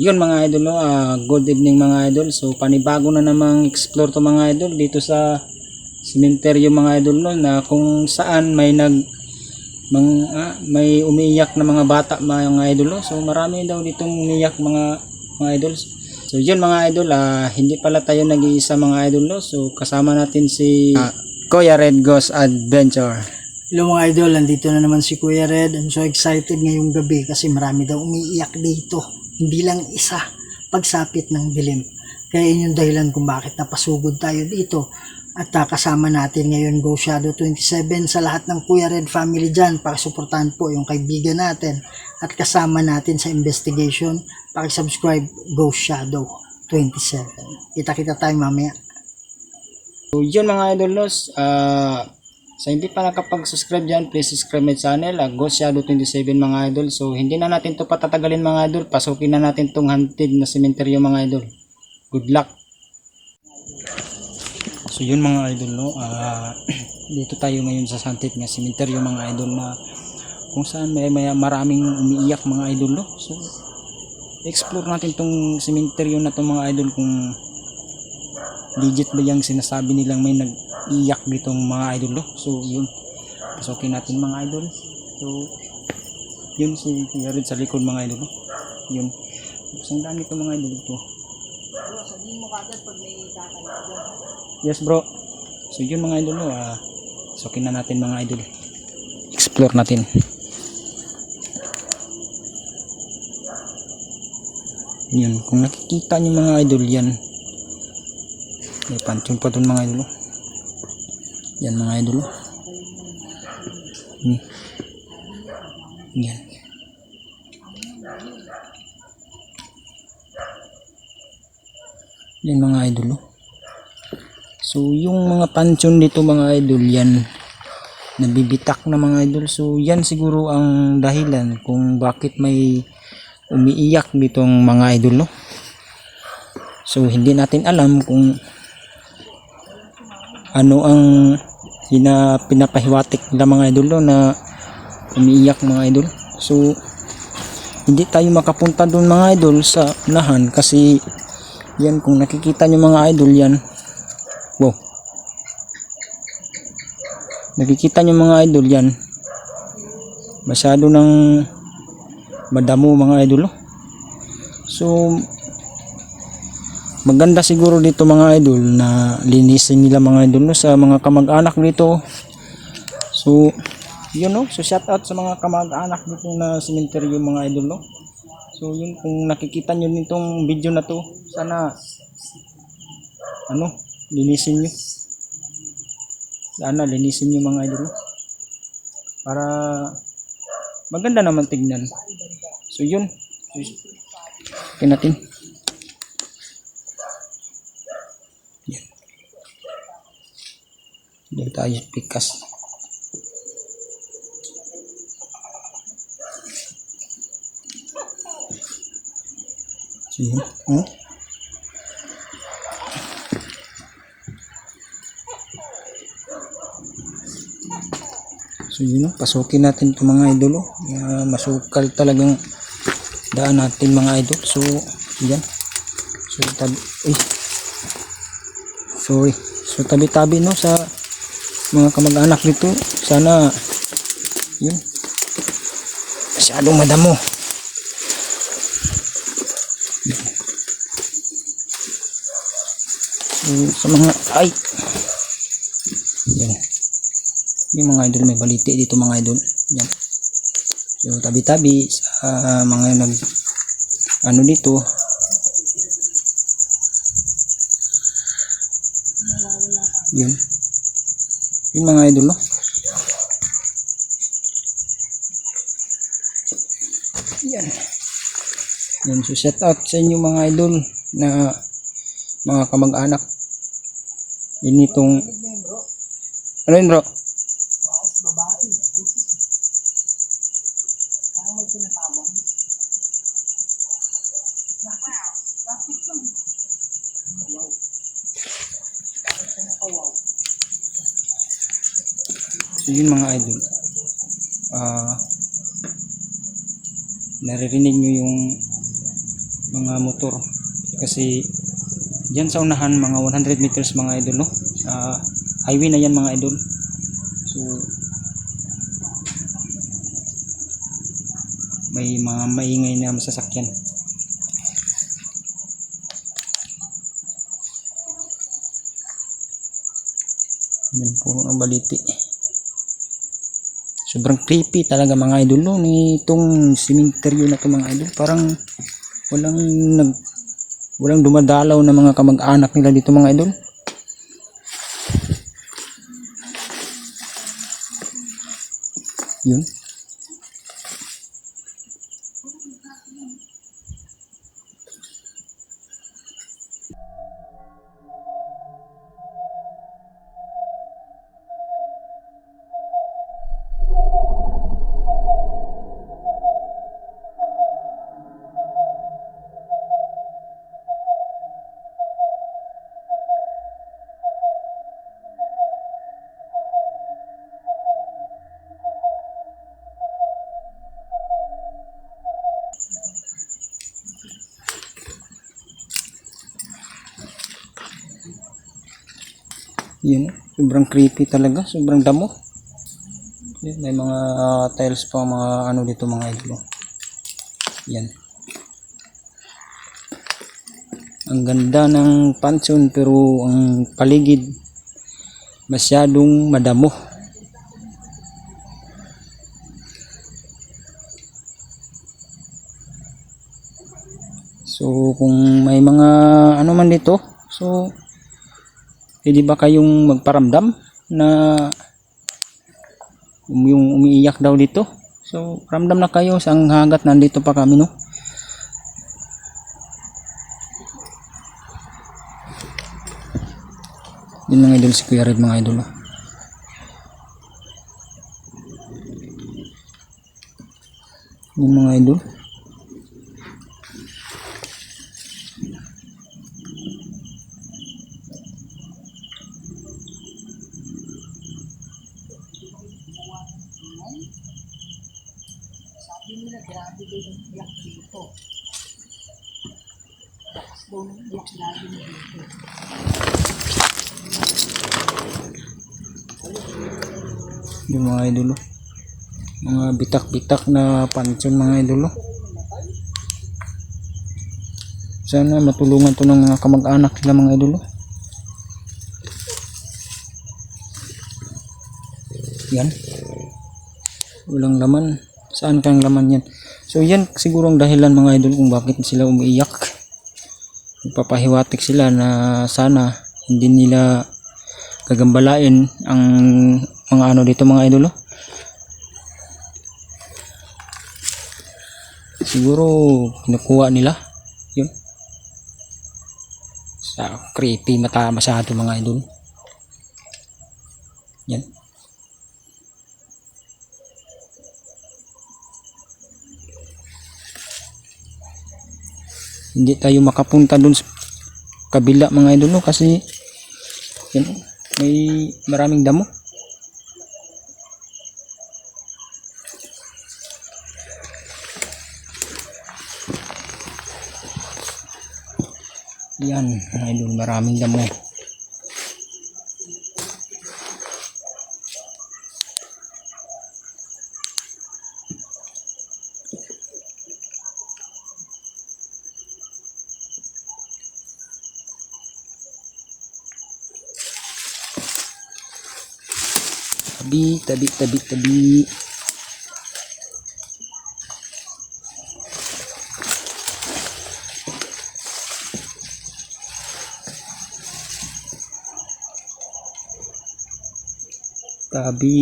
Yun mga idol, no? Good evening mga idol. So panibago na namang explore to mga idol dito sa sementeryo mga idol, no, na kung saan may may umiiyak na mga bata mga idol, no? So marami daw ditong umiiyak mga idol. So yun mga idol, hindi pala tayo nag-iisa mga idol, no? So kasama natin si Kuya Red Ghost Adventure. Hello mga idol, nandito na naman si Kuya Red. I'm so excited ngayong gabi kasi marami daw umiiyak dito. Hindi lang isa, pagsapit ng dilim. Kaya yun yung dahilan kung bakit napasugod tayo dito. At kasama natin ngayon Ghost Shadow 27 sa lahat ng Kuya Red family dyan. Pakisuportahan po yung kaibigan natin. At kasama natin sa investigation, pakisubscribe Ghost Shadow 27. Kita-kita tayo mamaya. So yun mga idol, no? Sa hindi pa nakapag-subscribe dyan, please subscribe my channel, Ghost Shadow 27 mga idol. So hindi na natin to patatagalin mga idol, pasukin na natin tong haunted na sementeryo mga idol. Good luck. So yun mga idol, no, dito tayo ngayon sa haunted na sementeryo mga idol, na kung saan may maraming umiiyak mga idol, no. So explore natin tong sementeryo na to mga idol, kung legit ba yung sinasabi nilang may nag-iyak ditong mga idol, no? So yun, pasukin natin mga idol. So yun si Kuya Red sa likod mga idol, no? Yun, ang dami ito mga idol ito. Sabihin mo kagad pag may kakalaga. Yes bro. So yun mga idol, no, pasukin na natin mga idol, explore natin. Yun, kung nakikita nyo mga idol, yan may pansyon pa dun mga idol. Yan mga idol. Yan. Yan mga idol. So yung mga pansyon dito mga idol, yan nabibitak na mga idol. So yan siguro ang dahilan kung bakit may umiiyak ditong mga idol, no? So hindi natin alam kung ano ang pinapahiwatik nila mga idol, no, na umiiyak mga idol. So hindi tayo makapunta doon mga idol sa unahan kasi yan, kung nakikita nyo mga idol, yan, wow, nakikita nyo mga idol, yan masyado ng madamo mga idol, no? So maganda siguro dito mga idol na linisin nila mga idol, no, sa mga kamag-anak dito. So yun, no, so shout out sa mga kamag-anak dito na sementeryo mga idol, no. So yun, kung nakikita nyo nitong video na to, sana linisin nyo, sana linisin nyo mga idol, no, para maganda naman tignan. So yun, okay natin. Yan. Dito tayo pikas. So yun, so yun, pasukin natin itong mga idol, masukal talagang daan natin mga idol. So yan, so tabi-tabi, no, sa mga kamag-anak dito. Sana yun, masyadong madamo. So sa mga yan, yung mga idol, may baliti dito mga idol. Yan, so tabi-tabi sa mga dito. Yun mga idol, no. Yan, so shout out sa inyo mga idol na mga kamag-anak. Yun itong ano yun bro? So yun mga idol, naririnig nyo yung mga motor. Kasi diyan sa unahan mga 100 meters mga idol, no? Sa highway na yan mga idol. So may mga maingay na masasakyan. Yan, puro ang baliti. Sobrang creepy talaga mga idol, no, nitong simenteryo na to mga idol. Parang walang dumadalaw na mga kamag-anak nila dito mga idol. Yun. Yun, sobrang creepy talaga, sobrang damo. Yun, may mga tiles pa mga ano dito mga idol. Yan. Ang ganda ng pansyon pero ang paligid masyadong madamo. So kung may mga ano man dito, so pwede ba kayong magparamdam na yung umiiyak daw dito? So ramdam na kayo sa hanggat nandito pa kami, no? Yun mga idol, si Kuya Red mga idol, no? Yun mga idol. Sabi nila, grabe daw yung iyak dito. Lakas daw ng iyak lagi na dito. Yung mga idol, no? Mga bitak-bitak na pansyon mga idol, no? Sana matulungan to ng mga kamag-anak nila mga idol, no? Yan, walang laman. Saan kang laman yan? So yan siguro ang dahilan mga idol kung bakit sila umiiyak. Papahiwatik sila na sana hindi nila gagambalain ang mga ano dito mga idol, no? Siguro kinukuha nila yun sa creepy mata masyado mga idol. Yan. Hindi tayo makapunta dun sa kabila mga idol, no? Kasi yan, may maraming damo. Yan mga idol, maraming damo. Tabi.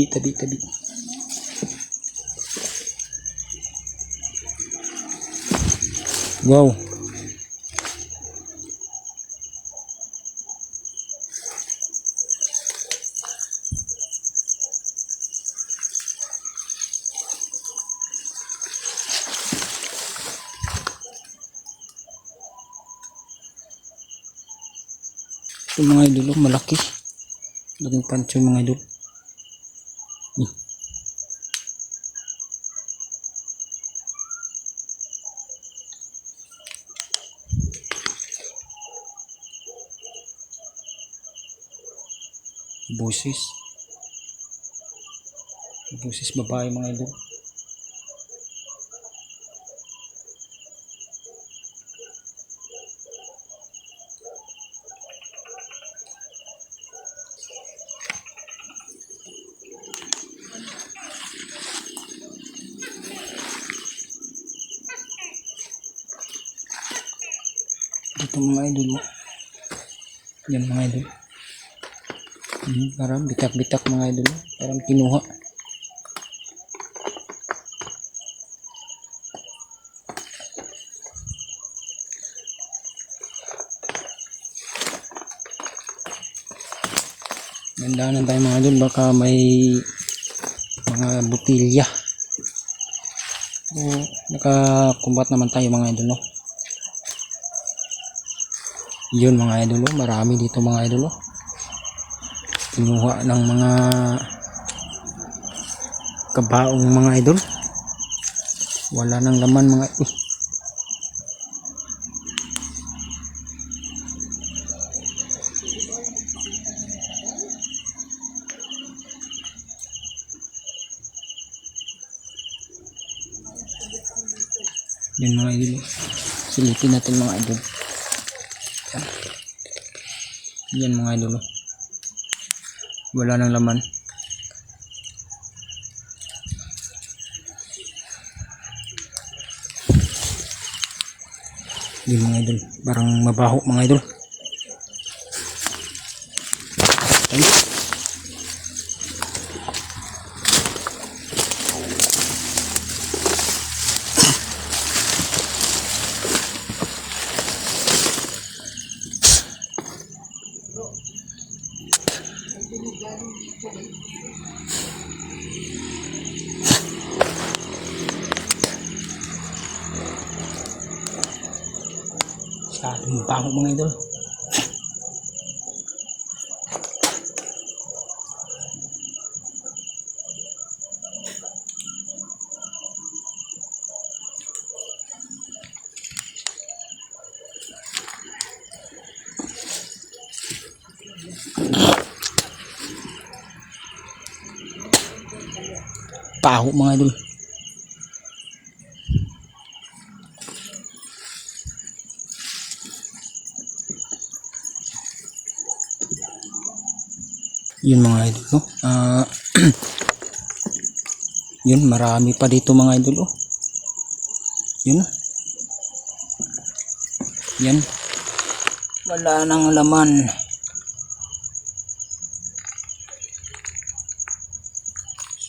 Tabi. Wow. Ito mga idol, malaki. Laking pansyon mga idol. Busis. Busis babae mga idol. Ito mga idol. Yan mga idol. Parang bitak-bitak mga idol. Parang kinuha. Gandaanan tayo mga idol. Baka may mga butilya. So, nakakumbat naman tayo mga idol. No? Yun mga idol. Marami dito mga idol. Kinuha ng mga kabaong mga idol. Wala nang laman mga idol. Yun mga idol. Silipin natin mga idol. Yan mga idol. Wala nang laman. Yun mga idol. Parang mabaho mga idol. Ay. Masyadong baho mga idol. Baho mga idol. Yun mga idol. No? Yun, marami pa dito mga idol. Oh. Yun. Yan. Wala nang laman.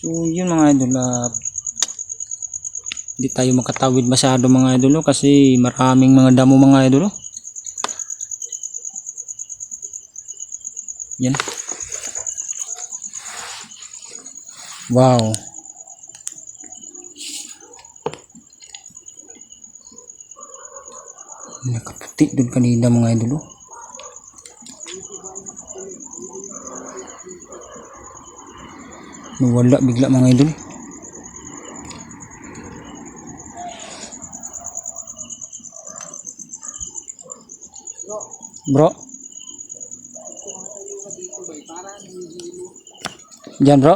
So yun mga idol. Hindi tayo makatawid masyado mga idol. Kasi maraming mga damo mga idol. Yan. Wow. Nakaputi dun kanina mga idol. Nawala bigla mga idol. Bro. Diyan bro.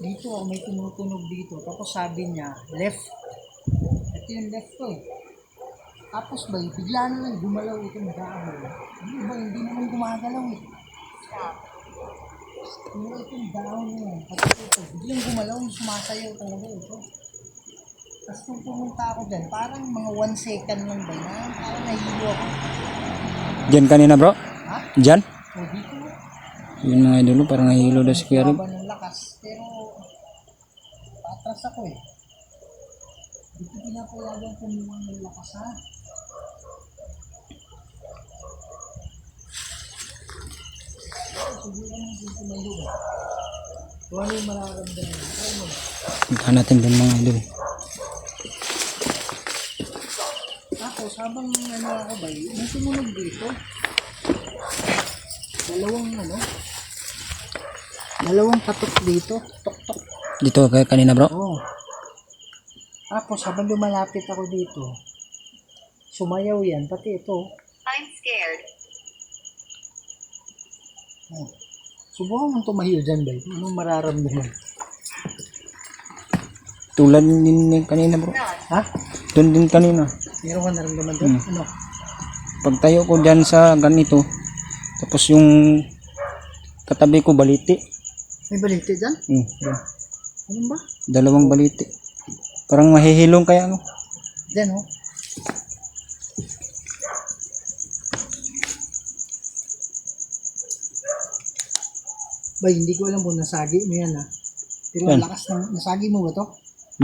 Dito may tumutunog dito. Tapos sabi niya, left. Ito yung left ko eh. Tapos ba, bigla na lang gumalaw itong dahon. Hindi ba, hindi naman gumagalaw eh. Pero itong dahon niya, pati ito, biglang gumalaw, sumasayaw talaga ito. Tapos kung pumunta ako dyan, parang mga 1 second lang ba yan? Parang nahilo ako. Diyan kanina bro? Ha? Diyan? O dito. Yun mga idol, parang nahihilo daw si Kuya Red. Baba ng lakas, pero patras ako eh. Dito pinapayagan kumuha ng lakas ha. Siguro mo dito na lugar. Kung ano yung mararamdaman mo, try mo. Puntahan natin doon mga idol. Tapos habang ano ako ba, may tumunog dito. Dalawang katok dito. Tok-tok. Dito kay kanina bro? Oo. Tapos habang lumalapit ako dito, Sumayaw yan, pati ito. I'm scared. Oh. Subukan mong tumayo dyan, bay. Anong mararamdaman? Tulad din kanina bro. None. Ha? Doon din kanina. Meron ka naramdaman doon? Hmm. Ano? Pagtayo ko dyan sa ganito, tapos yung katabi ko baliti. May baliti dyan? Yan. Ano ba? Dalawang baliti. Parang mahihilong kaya ano. Dyan, oh. Bay, hindi ko alam kung nasagi mo yan, ha. Pero ang Yan. lakas ng... Nasagi mo ba to?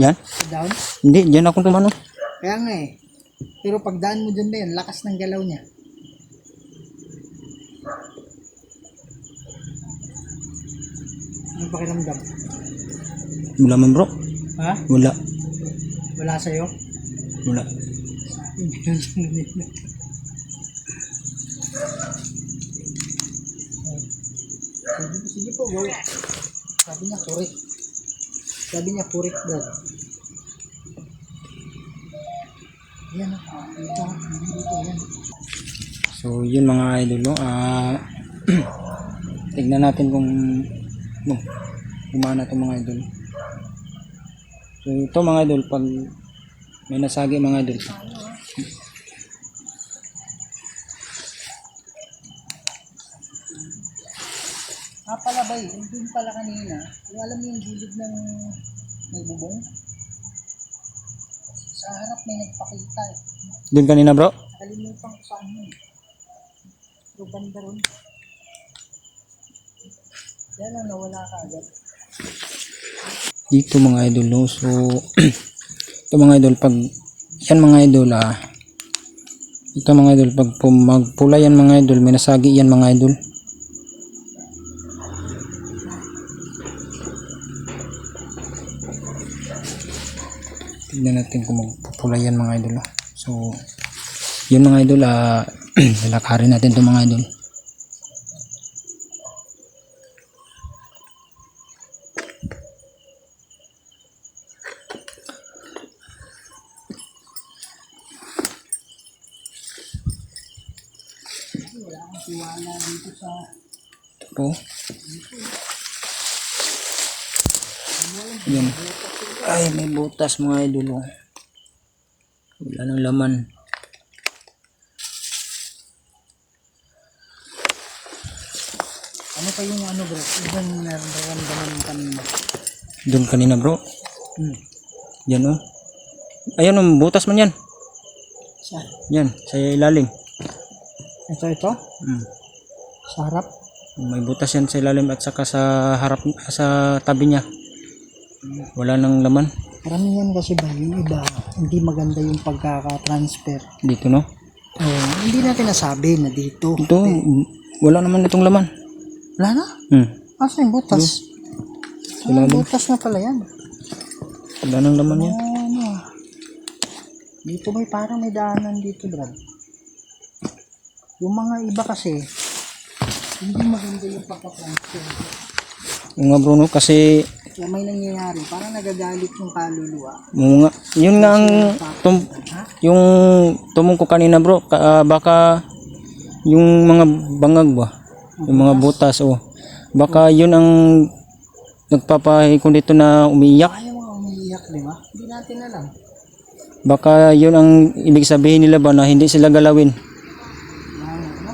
Yan. Sa down? Hindi, dyan ako tumano. Kaya nga eh. Pero pagdaan mo dyan ba yan, lakas ng galaw niya. Ano pakiramdam? Wala man bro. Ha? Wala. Wala sa'yo? Wala. Sige po, go. Sabi niya, purik. Sabi niya, purik daw. Yan, dito, yan. So yun mga idol no. Tignan natin kung gumana to mga idol. So ito mga idol, pag may nasagi mga idol, Pala ba yun? Doon pala kanina. Kung alam mo yung gilid ng may bubong. Sa harap may nagpakita eh. doon kanina bro. Kalimutan ko saan yun. Pero banda ron. Yan ang nawala ka agad. Dito mga idol no. So ito mga idol, pag yan mga idol ito mga idol, pag magpula yan mga idol, may nasagi yan mga idol. Tignan natin kung magpupula yan mga idol. So yun mga idol, lalakarin natin ito mga idol. Wala akong tiwala dito sa... Ito po. Yan. Ay, may butas mga idol. Wala nang laman. Ano pa yung ano bro? Ibang nararamdaman mo kanina. Doon kanina bro. Hmm. Yan oh. Ayan oh, butas man yan. Saan? Yan, sa ilalim. Ito? Sa harap? May butas yan sa ilalim at saka sa harap, sa tabi niya. Wala nang laman. Karamihan kasi ba yung iba, hindi maganda yung pagkaka-transfer. Dito no. Hindi natin nasabi na dito. Ito, wala naman itong laman. Wala na? Asa yung butas? Ilalim. Butas na pala yan. Wala nang laman yan. Ano? Dito may parang may daanan dito, Brad. Yung mga iba kasi, hindi maganda yung pagka-transfer. Yung nga bro no, kasi Kaya may nangyayari, parang nagagalit yung kaluluwa. mga, yun nga ang yung tumong ko kanina bro, baka yung mga bangag ba, yung mga butas baka yun ang nagpapahikon dito na umiiyak. Ayaw mga umiiyak, di ba? Hindi natin alam. Baka yun ang ibig sabihin nila ba na hindi sila galawin. Ano?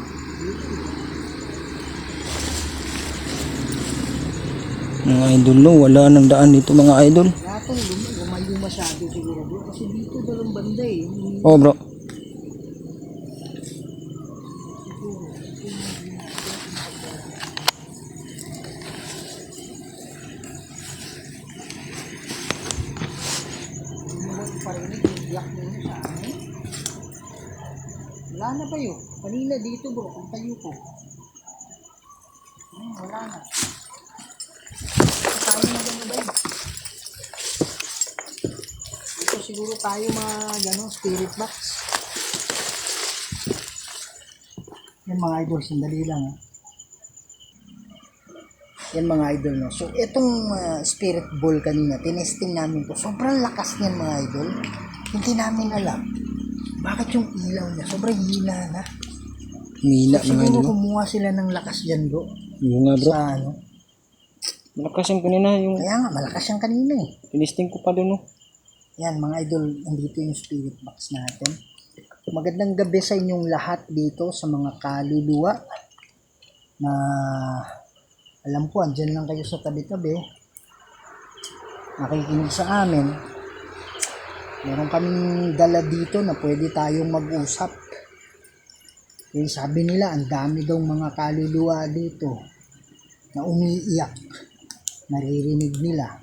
Mga idol no, wala nang daan dito mga idol. Dato, lumayo masyado siguro bro. Kasi dito dalawang banda eh. Oh bro. Hindi mo parinig yung iyak mo sa amin. Wala na ba yun? Kanina dito bro, kung tayo ko. Wala na. Tayo na gano'n ba yun? Dito siguro tayo mga gano'n, spirit box. Yan mga idol, sandali lang ha. Yan mga idol no. So itong spirit ball kanina, tinesting namin po. Sobrang lakas niyan mga idol. Hindi namin alam Bakit yung ilaw niya? Sobrang hina na. Mina mga Siguro idol. No? kumuha sila ng lakas dyan bro. Yung nga bro. Sa ano. Malakas yung kanina yung Kaya nga, malakas yung kanina eh. tinisting ko pa doon. No? Yan mga idol, nandito yung spirit box natin. Magandang gabi sa inyong lahat dito sa mga kaluluwa na alam ko, andyan lang kayo sa tabi-tabi. Nakikinig sa amin. Meron kaming dala dito na pwede tayong mag-usap. Yung sabi nila, ang dami daw mga kaluluwa dito na umiiyak. Naririnig nila.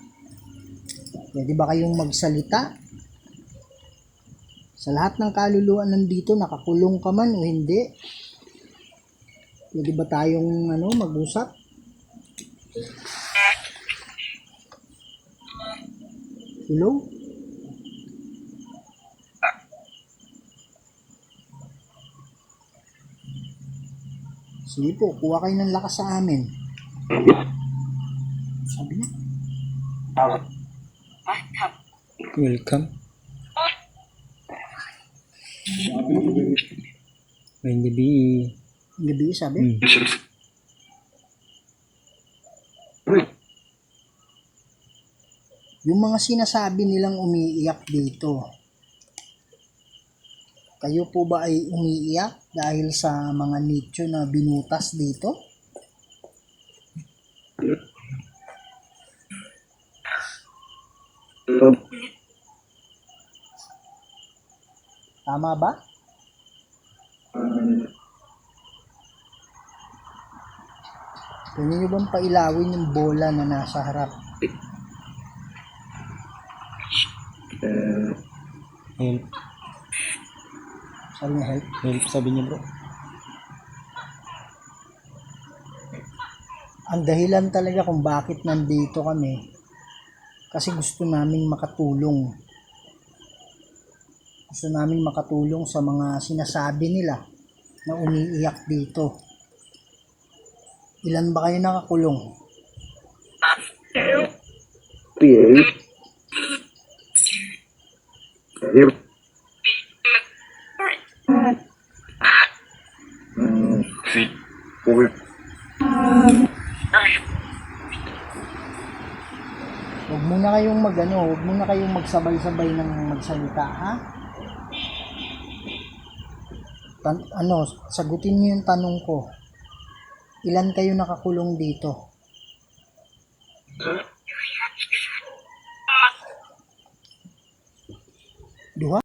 Pwede ba kayong magsalita? Sa lahat ng kaluluwa nandito, nakakulong ka man o hindi? Pwede ba tayong mag-usap? Hello? Sige po, kuha kayo ng lakas sa amin. Sabi niya. Welcome. May gabi. Gabi, sabi. Yung mga sinasabi nilang umiiyak dito, kayo po ba ay umiiyak dahil sa mga nicho na binutas dito? Tama ba? Pwede nyo bang pailawin yung bola na nasa harap? Help. Sabi niya, help. Help sabi niya bro. Ang dahilan talaga kung bakit nandito kami, kasi gusto naming makatulong. Gusto naming makatulong sa mga sinasabi nila na umiiyak dito. Ilan ba kayo nakakulong? Huwag muna kayong huwag muna kayong magsabay-sabay ng magsalita, ha? Sagutin niyo yung tanong ko. Ilan kayo nakakulong dito? Duha?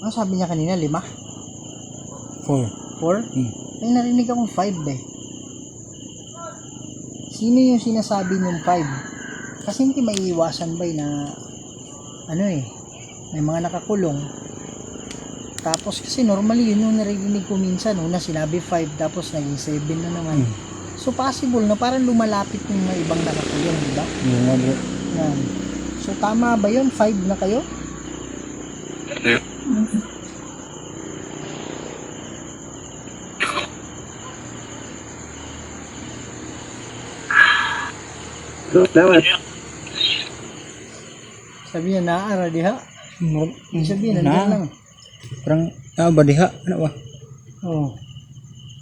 Ano sabi niya kanina? 5? 4. 4? Ay, narinig akong 5 eh. Sino yung sinasabi niyong 5? Kasi hindi maiiwasan ba na may mga nakakulong. Tapos kasi normally yun yung narinig ko minsan, una sinabi 5 tapos naging 7 na naman. So possible na parang lumalapit yung mga ibang nakakulong, di ba? Yung nga bro. Yan. So tama ba yun? 5 na kayo? Sabi niya, naara diha. Ibig sabihin, nandiyan lang. Parang, ba diha? Ano ba? Oh.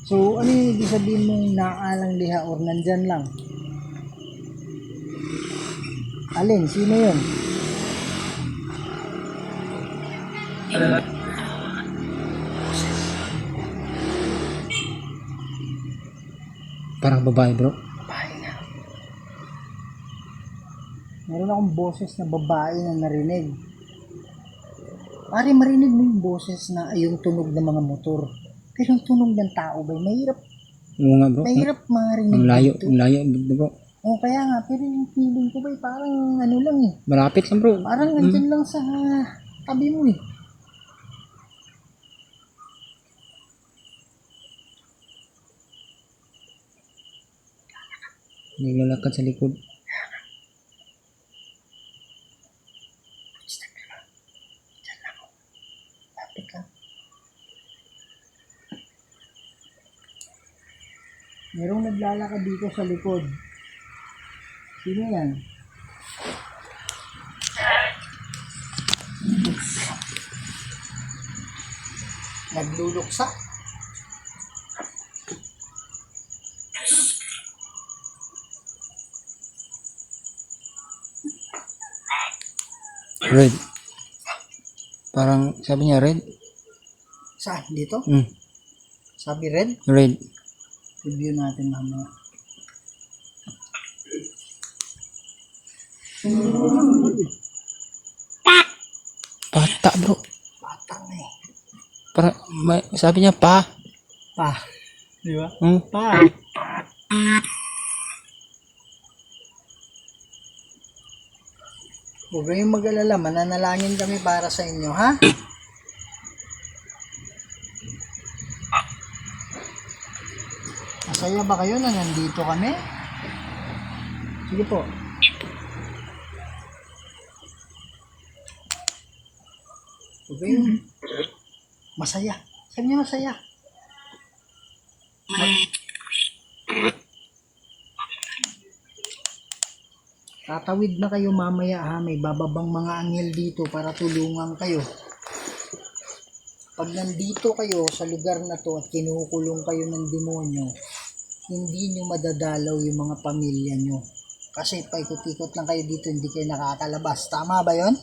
So, ano yung ibig sabihin mong naalang diha or nandyan lang? Alin? Sino yun? Parang babae bro. Meron akong boses na babae na narinig. Pare, marinig mo yung boses na yung tunog ng mga motor. Pero yung tunog ng tao ba, mahirap Oo nga bro. marinig Ang layo, dito. ang layo bro. O kaya nga, pero yung feeling ko ba, parang lang eh. Malapit lang bro. Parang andyan lang sa tabi mo eh. Naglalakad sa likod. Lapit lang. Merong naglalakad dito sa likod. Sino yan? Nagluluksa. Red. Parang sabi niya red. Saan? Dito? Hmm, Sabi red? red. Review natin mamaya. Bata bro. Batang na eh. Parang sabi niya pa. Pa. Di ba? Hmm. Pa. Huwag kayong mag-alala. Mananalangin kami para sa inyo, ha? Masaya ba kayo na nandito kami? Sige po. Huwag kayong masaya. Sabi niya masaya. Tatawid na kayo mamaya ha. May bababang mga anghel dito para tulungan kayo. Pag nandito kayo sa lugar na to at kinukulong kayo ng demonyo, hindi nyo madadalaw yung mga pamilya nyo. Kasi paikot-ikot lang kayo dito, hindi kayo nakakalabas. Tama ba yon?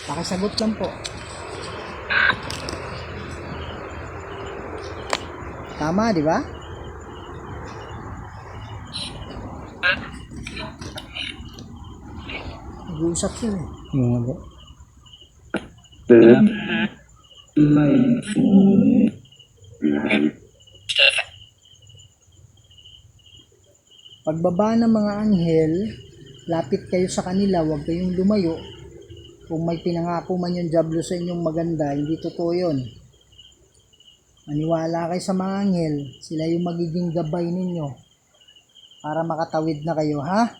Pakisagot lang po. Tama, di ba? Nag-uusap yun eh. Oo bro. Pagbaba ng mga anghel, lapit kayo sa kanila, huwag kayong lumayo. Kung may pinangako man yung diablo sa inyong maganda, hindi totoo yun. Maniwala kayo sa mga anghel, sila yung magiging gabay ninyo para makatawid na kayo, ha?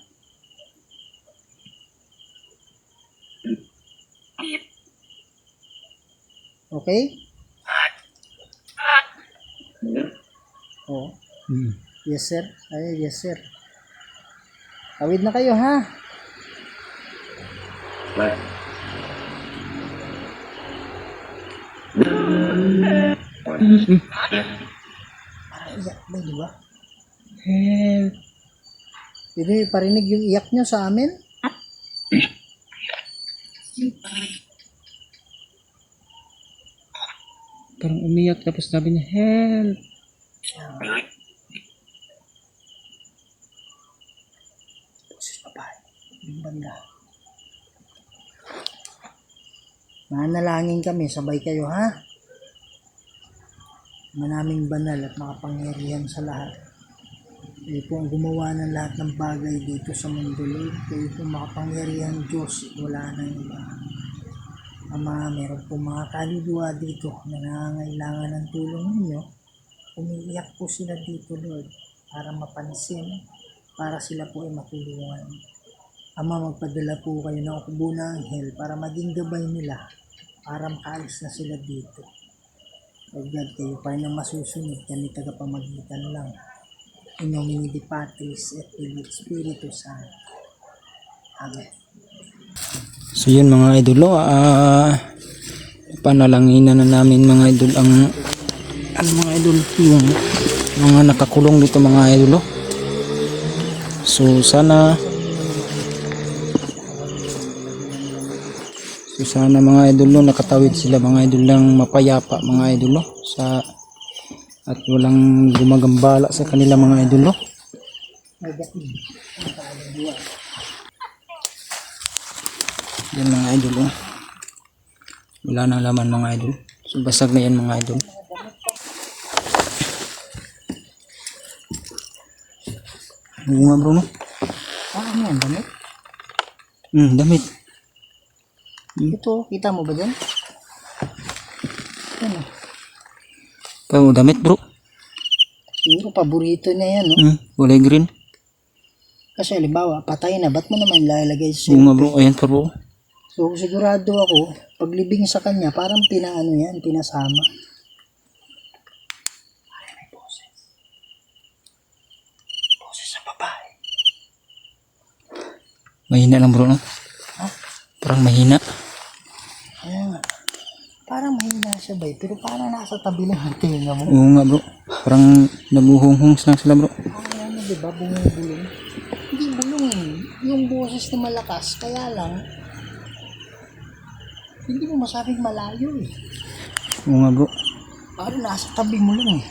Okay? Oh. Hmm. Yes sir. Ay, yes sir. Tawid na kayo ha. Parang iyak ba, di ba? Help. Hindi, parinig yung iyak nyo sa amin. Parang umiyak tapos sabi niya help. Boses babae. Yung banda. Manalangin kami, sabay kayo ha. Manaming banal at makapangyarihan sa lahat. Kayo po ang gumawa ng lahat ng bagay dito sa mundo, Lord. Kayo po makapangyarihan Diyos. Wala nang iba. Ama, meron po mga kaluluwa dito na nangangailangan ng tulong ninyo. Umiiyak po sila dito, Lord, para mapansin, para sila po ay matulungan. Ama, magpadala po kayo ng ukubo ng anghel para maging gabay nila, para makaalis na sila dito. Lord God, kayo pa rin ang masusunod, kami tagapamagitan lang. In nomine Dei Patris et Filii Spiritus Sancti. Amen. So yun mga idol, panalanginan na namin mga idol ang mga idol yung mga nakakulong dito mga idol. So sana mga idol nakatawid sila mga idol lang mapayapa mga idol sa at walang gumagambala sa kanila mga idol. Yan mga idol wala nang laman mga idol, so basag na yan mga idol. Oo nga bro no? Ano yan, damit? Damit. Ito, kita mo ba dyan? Ano? Pao damit bro. Siguro paborito niya yan, no? Kulay green. Kasi halimbawa, patay na, ba't mo naman lalagay sa Oo nga bro, ayan pa bro. So, sigurado ako, paglibing sa kanya, parang pinaano yan, pinasama. Ay, may boses. Boses sa babae. Mahina lang bro, no? Ha? Parang mahina. Kaya nga. Parang mahina siya bay, pero parang nasa tabi lang ang tinga mo. Oo nga bro. Parang naguhunghung lang sila bro. Ano, diba, bumubulong? Hindi bulong eh. Yung boses na malakas, kaya lang, hindi mo masabing malayo eh. Oo nga bro. Parang nasa tabi mo lang eh.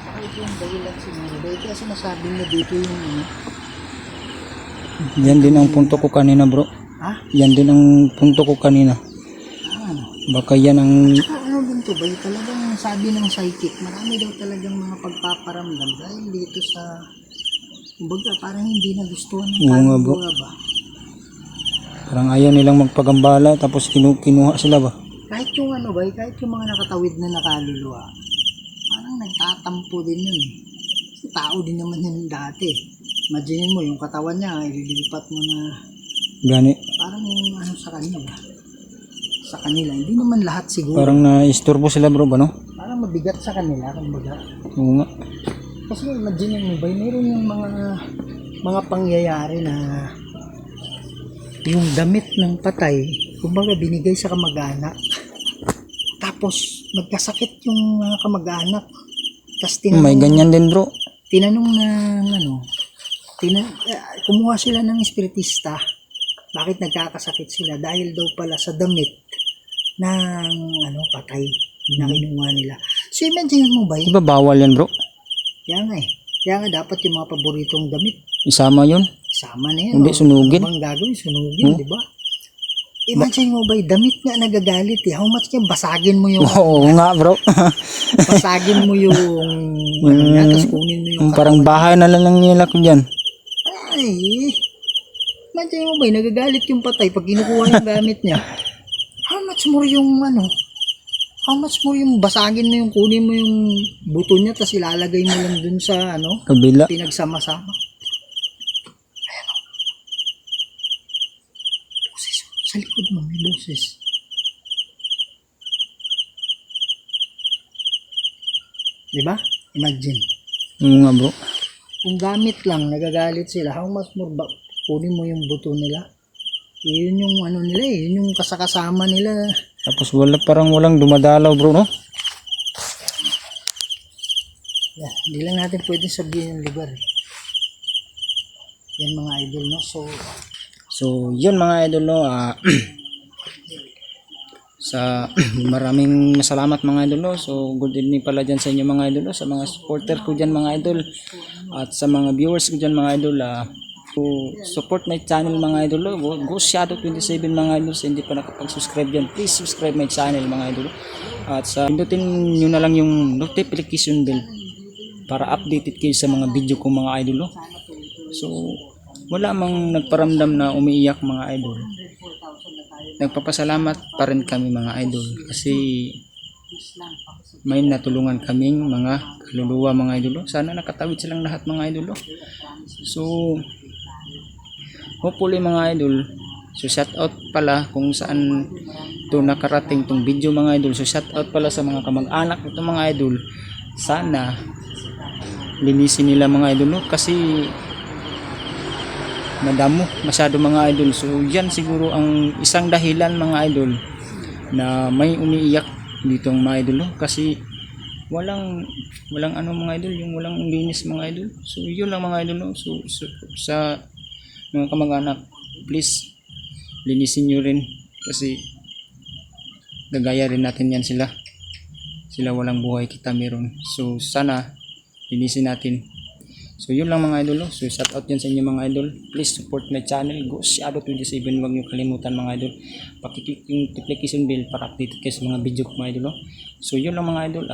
Bakit yung dahilan siguro? Dahil kasi nasabi mo dito yung ano. Yan din ang punto ko kanina bro. Ha? Yan din ang punto ko kanina. Ano? Baka yan ang... Tsaka ano din to ba? Talagang sabi ng psychic, marami daw talagang mga pagpaparamdam dahil dito sa... Kumbaga, parang hindi nagustuhan ng Oo nga, bro. kaluluwa ba? Parang ayaw nilang magpagambala tapos kinuha sila ba? Kahit yung ano ba, kahit yung mga nakatawid na nakaluluwa, parang nagtatampo din yun eh. Kasi tao din naman yun dati. Imaginin mo, yung katawan niya, ililipat mo na Gani. parang ano sa kanila ba? Sa kanila, hindi naman lahat siguro. Parang na-istorbo sila bro ba no? Parang mabigat sa kanila, kumbaga. Oo nga. Kasi imagine mo ba, meron yung mga pangyayari na yung damit ng patay, kumbaga binigay sa kamag-anak. Tapos magkasakit yung mga kamag-anak. Tapos May ganyan din bro. tinanong na ano, kumuha sila ng espiritista. Bakit nagkakasakit sila? Dahil daw pala sa damit ng ano, patay na kinuha nila. So imagine mo ba, Di ba bawal yan bro? kaya nga eh. Kaya nga dapat yung mga paboritong damit, Isama yun? sama na yun. Hindi, oh. sunugin. Ano bang gagawin? Sunugin, di ba? Imagine mo ba, damit nga nagagalit eh. How much yan? Basagin mo yung, Oo nga bro. basagin mo yung, ano yan, tapos kunin mo yung Parang bahay na lang nila ko dyan. ay, imagine mo ba, nagagalit yung patay pag kinukuha yung gamit niya. How much more yung ano, how much more yung basagin mo yung, kunin mo yung buto niya, tapos ilalagay mo lang dun sa ano, Kabila. pinagsama-sama. Ayan o. Boses. Sa likod mo may boses. Diba? Imagine. Oo nga bro. Kung gamit lang, nagagalit sila, how much more ba, kunin mo yung buto nila? Yun yung ano nila eh, yun yung kasakasama nila. Tapos parang walang dumadalaw bro no? Yeah, hindi lang natin pwede sabihin yung lugar eh. Yan mga idol no. So yun mga idol no. Sa maraming salamat mga idol no. So good evening pala dyan sa inyo mga idol no. Sa mga supporter ko dyan mga idol. At sa mga viewers ko dyan mga idol. So, support my channel mga idol no. Go Shadow 27 mga idol. Sa hindi pa nakapag-subscribe dyan, please subscribe my channel mga idol. At sa pindutin nyo na lang yung notification bell para updated kayo sa mga video ko mga idol no. So wala mang nagparamdam na umiiyak mga idol. Nagpapasalamat pa rin kami mga idol kasi may natulungan kaming mga kaluluwa mga idol. Sana nakatawid silang lahat mga idol. So hopefully mga idol, so shout out pala kung saan to nakarating tong video mga idol. So shout out pala sa mga kamag-anak nito mga idol. Sana linisin nila mga idol kasi madamo masyado mga idol. So yan siguro ang isang dahilan mga idol na may umiiyak dito mga idol kasi walang ano mga idol, yung walang linis mga idol. So yun lang mga idol. So sa mga kamag-anak, please linisin nyo rin kasi gagaya rin natin yan sila walang buhay, kita meron. So sana linisin natin. So yun lang mga idol. So shout out yan sa inyo mga idol. Please support my channel Go Shadow 27. Huwag nyo kalimutan mga idol, pakiclick yung notification bell para update kayo sa mga video ko mga idol. So yun lang mga idol.